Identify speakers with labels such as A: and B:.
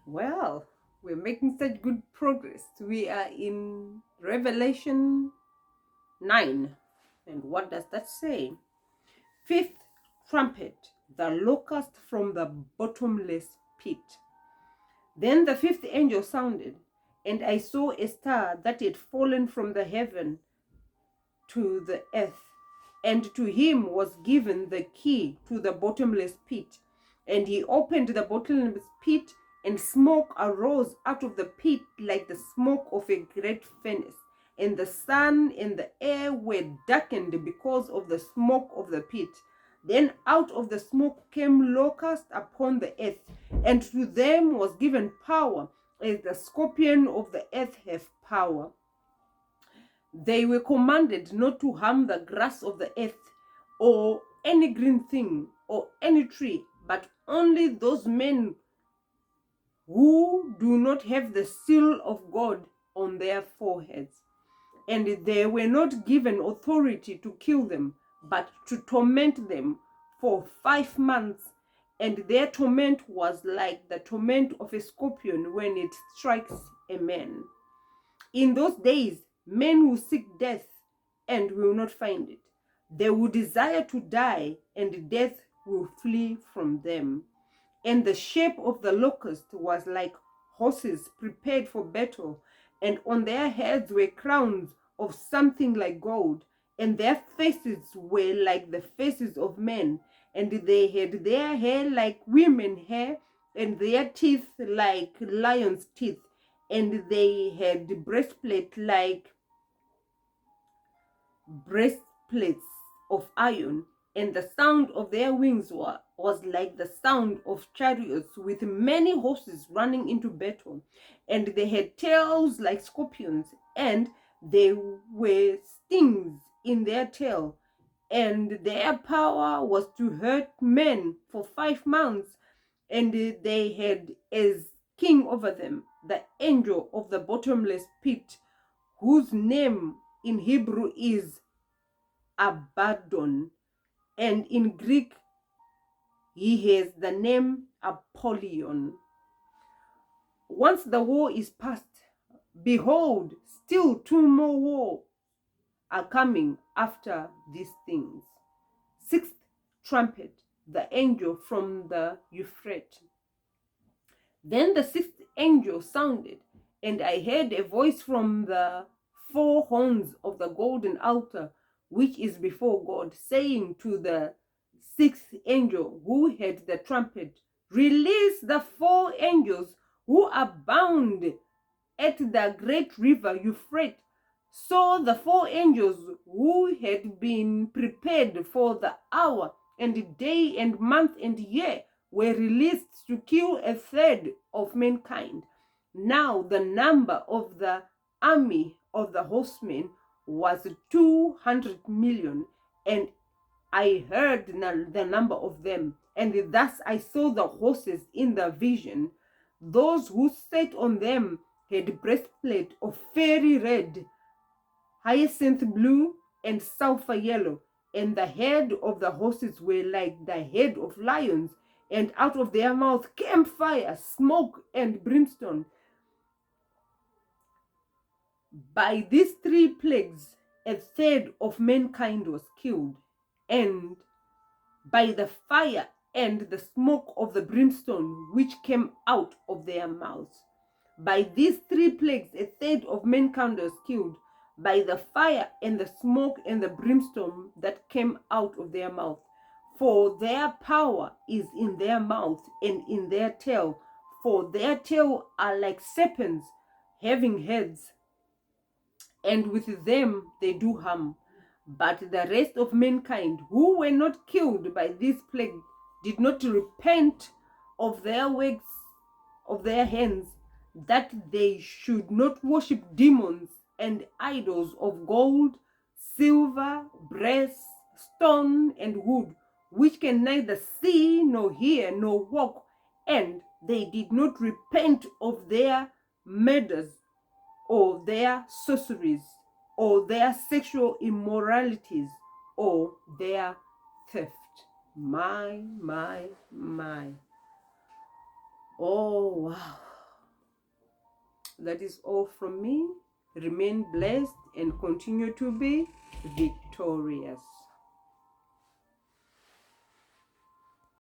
A: Well, we're making such good progress. We are in Revelation 9. And what does that say? Fifth trumpet, the locust from the bottomless pit. Then the fifth angel sounded, and I saw a star that had fallen from the heaven to the earth, and to him was given the key to the bottomless pit. And he opened the bottomless pit, and smoke arose out of the pit like the smoke of a great furnace. And the sun and the air were darkened because of the smoke of the pit. Then out of the smoke came locusts upon the earth, and to them was given power, as the scorpion of the earth hath power. They were commanded not to harm the grass of the earth, or any green thing, or any tree, but only those men who do not have the seal of God on their foreheads. And they were not given authority to kill them, but to torment them for 5 months. And their torment was like the torment of a scorpion when it strikes a man. In those days, men will seek death and will not find it. They will desire to die, and death will flee from them. And the shape of the locust was like horses prepared for battle, and on their heads were crowns of something like gold, and their faces were like the faces of men, and they had their hair like women's hair, and their teeth like lions' teeth, and they had breastplates of iron, and the sound of their wings was like the sound of chariots with many horses running into battle. And they had tails like scorpions, and there were stings in their tail, and their power was to hurt men for 5 months. And they had as king over them the angel of the bottomless pit, whose name in Hebrew is Abaddon, and in Greek he has the name Apollyon. Once the war is past, behold, still 2 more wars are coming after these things. Sixth trumpet, the angel from the Euphrates. Then the sixth angel sounded, and I heard a voice from the 4 horns of the golden altar, which is before God, saying to the sixth angel who had the trumpet, release the 4 angels who are bound at the great river Euphrates. So the 4 angels who had been prepared for the hour and day and month and year were released to kill a third of mankind. Now the number of the army of the horsemen was 200 million, and I heard the number of them, and thus I saw the horses in the vision. Those who sat on them had breastplate of fiery red, hyacinth blue, and sulfur yellow, and the head of the horses were like the head of lions, and out of their mouth came fire, smoke, and brimstone. By these 3 plagues, a third of mankind was killed, and by the fire and the smoke of the brimstone which came out of their mouths. By these 3 plagues, a third of mankind was killed, by the fire and the smoke and the brimstone that came out of their mouth. For their power is in their mouth and in their tail, for their tail are like serpents having heads, and with them they do harm. But the rest of mankind who were not killed by this plague did not repent of their works of their hands, that they should not worship demons and idols of gold, silver, brass, stone, and wood, which can neither see nor hear nor walk. And they did not repent of their murders, or their sorceries, or their sexual immoralities, or their theft. My. Oh, wow. that is all from me. Remain blessed and continue to be victorious.